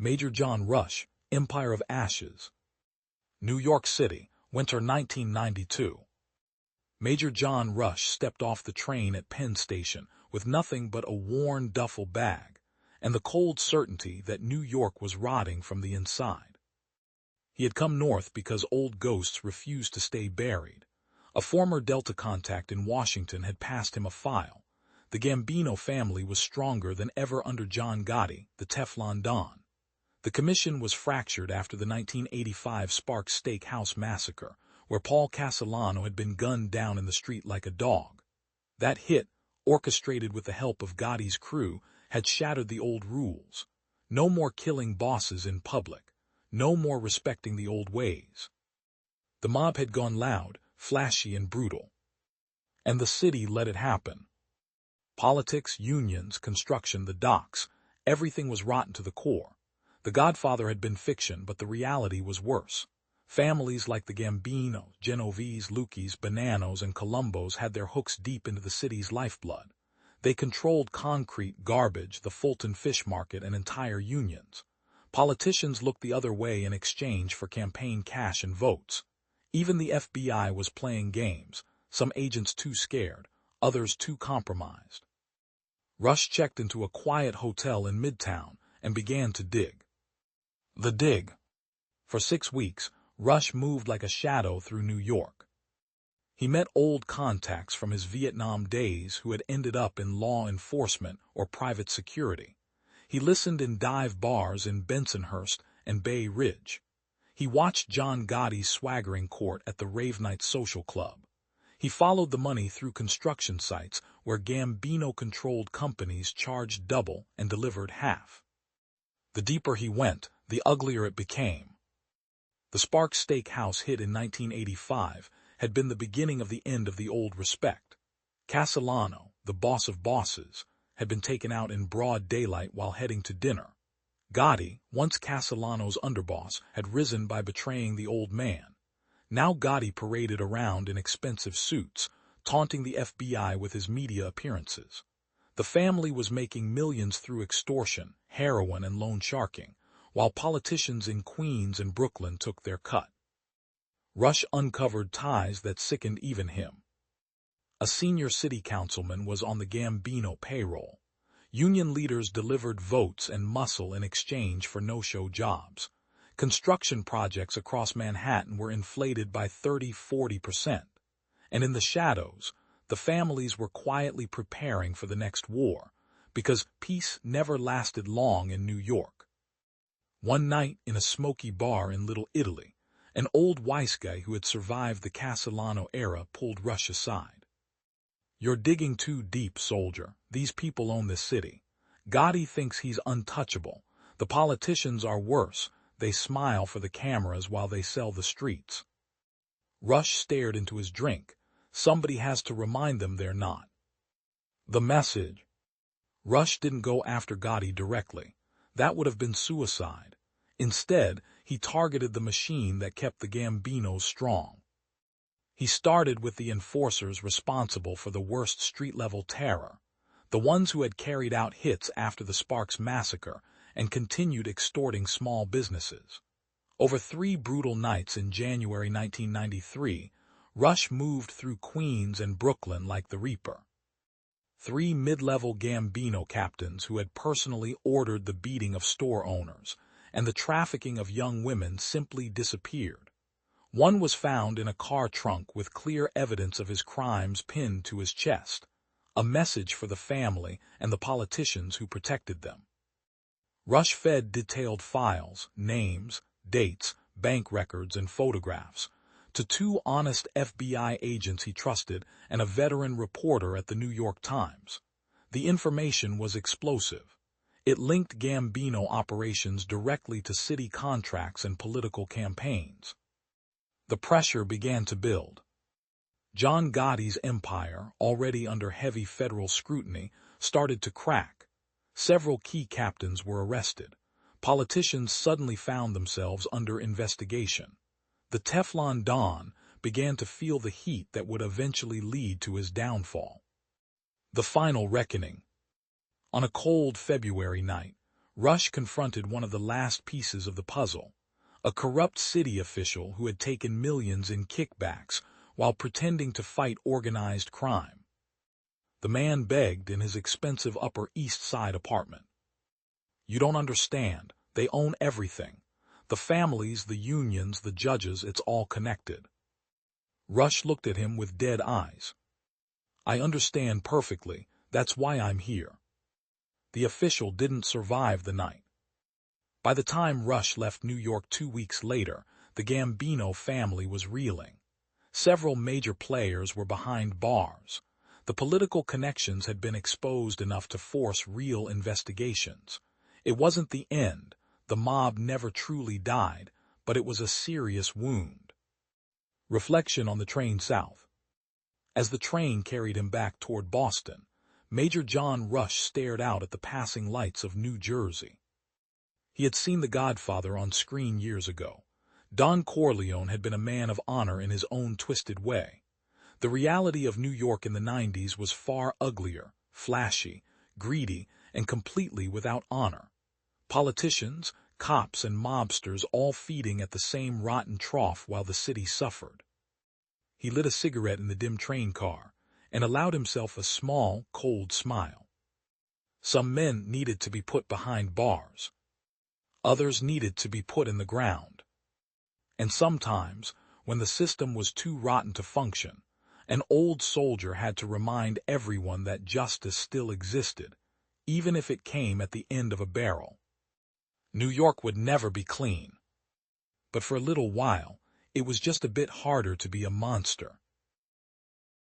Major John Rush, Empire of Ashes. New York City, winter 1992. Major John Rush stepped off the train at Penn Station with nothing but a worn duffel bag and the cold certainty that New York was rotting from the inside. He had come north because old ghosts refused to stay buried. A former Delta contact in Washington had passed him a file. The Gambino family was stronger than ever under John Gotti, the Teflon Don. The commission was fractured after the 1985 Sparks Steakhouse massacre, where Paul Castellano had been gunned down in the street like a dog. That hit, orchestrated with the help of Gotti's crew, had shattered the old rules. No more killing bosses in public. No more respecting the old ways. The mob had gone loud, flashy, and brutal. And the city let it happen. Politics, unions, construction, the docks, everything was rotten to the core. The Godfather had been fiction, but the reality was worse. Families like the Gambinos, Genovese, Lucchis, Bonanos, and Colombos had their hooks deep into the city's lifeblood. They controlled concrete, garbage, the Fulton Fish Market, and entire unions. Politicians looked the other way in exchange for campaign cash and votes. Even the FBI was playing games, some agents too scared, others too compromised. Rush checked into a quiet hotel in Midtown and began to dig. The dig. For 6 weeks, Rush moved like a shadow through New York. He met old contacts from his Vietnam days who had ended up in law enforcement or private security. He listened in dive bars in Bensonhurst and Bay Ridge. He watched John Gotti's swaggering court at the Rave Night Social Club. He followed the money through construction sites where Gambino-controlled companies charged double and delivered half. The deeper he went, the uglier it became. The Sparks Steakhouse hit in 1985 had been the beginning of the end of the old respect. Castellano, the boss of bosses, had been taken out in broad daylight while heading to dinner. Gotti, once Castellano's underboss, had risen by betraying the old man. Now Gotti paraded around in expensive suits, taunting the FBI with his media appearances. The family was making millions through extortion, heroin, and loan sharking, while politicians in Queens and Brooklyn took their cut. Rush uncovered ties that sickened even him. A senior city councilman was on the Gambino payroll. Union leaders delivered votes and muscle in exchange for no-show jobs. Construction projects across Manhattan were inflated by 30–40%. And in the shadows, the families were quietly preparing for the next war, because peace never lasted long in New York. One night in a smoky bar in Little Italy, an old wise guy who had survived the Castellano era pulled Rush aside. "You're digging too deep, soldier. These people own this city. Gotti thinks he's untouchable. The politicians are worse. They smile for the cameras while they sell the streets." Rush stared into his drink. Somebody has to remind them they're not. The message. Rush didn't go after Gotti directly. That would have been suicide. Instead, he targeted the machine that kept the Gambinos strong. He started with the enforcers responsible for the worst street-level terror, the ones who had carried out hits after the Sparks massacre and continued extorting small businesses. Over 3 brutal nights in January 1993, Rush moved through Queens and Brooklyn like the Reaper. 3 mid-level Gambino captains who had personally ordered the beating of store owners, and the trafficking of young women simply disappeared. One was found in a car trunk with clear evidence of his crimes pinned to his chest, a message for the family and the politicians who protected them. Rush fed detailed files, names, dates, bank records, and photographs to 2 honest FBI agents he trusted and a veteran reporter at the New York Times. The information was explosive. It linked Gambino operations directly to city contracts and political campaigns. The pressure began to build. John Gotti's empire, already under heavy federal scrutiny, started to crack. Several key captains were arrested. Politicians suddenly found themselves under investigation. The Teflon Don began to feel the heat that would eventually lead to his downfall. The final reckoning. On a cold February night, Rush confronted one of the last pieces of the puzzle, a corrupt city official who had taken millions in kickbacks while pretending to fight organized crime. The man begged in his expensive Upper East Side apartment. "You don't understand. They own everything. The families, the unions, the judges, it's all connected." Rush looked at him with dead eyes. "I understand perfectly. That's why I'm here." The official didn't survive the night. By the time Rush left New York 2 weeks later, the Gambino family was reeling. Several major players were behind bars. The political connections had been exposed enough to force real investigations. It wasn't the end. The mob never truly died, but it was a serious wound. Reflection on the train south. As the train carried him back toward Boston, Major John Rush stared out at the passing lights of New Jersey. He had seen The Godfather on screen years ago. Don Corleone had been a man of honor in his own twisted way. The reality of New York in the 90s was far uglier, flashy, greedy, and completely without honor. Politicians, cops, and mobsters all feeding at the same rotten trough while the city suffered. He lit a cigarette in the dim train car and allowed himself a small, cold smile. Some men needed to be put behind bars. Others needed to be put in the ground. And sometimes, when the system was too rotten to function, an old soldier had to remind everyone that justice still existed, even if it came at the end of a barrel. New York would never be clean. But for a little while, it was just a bit harder to be a monster.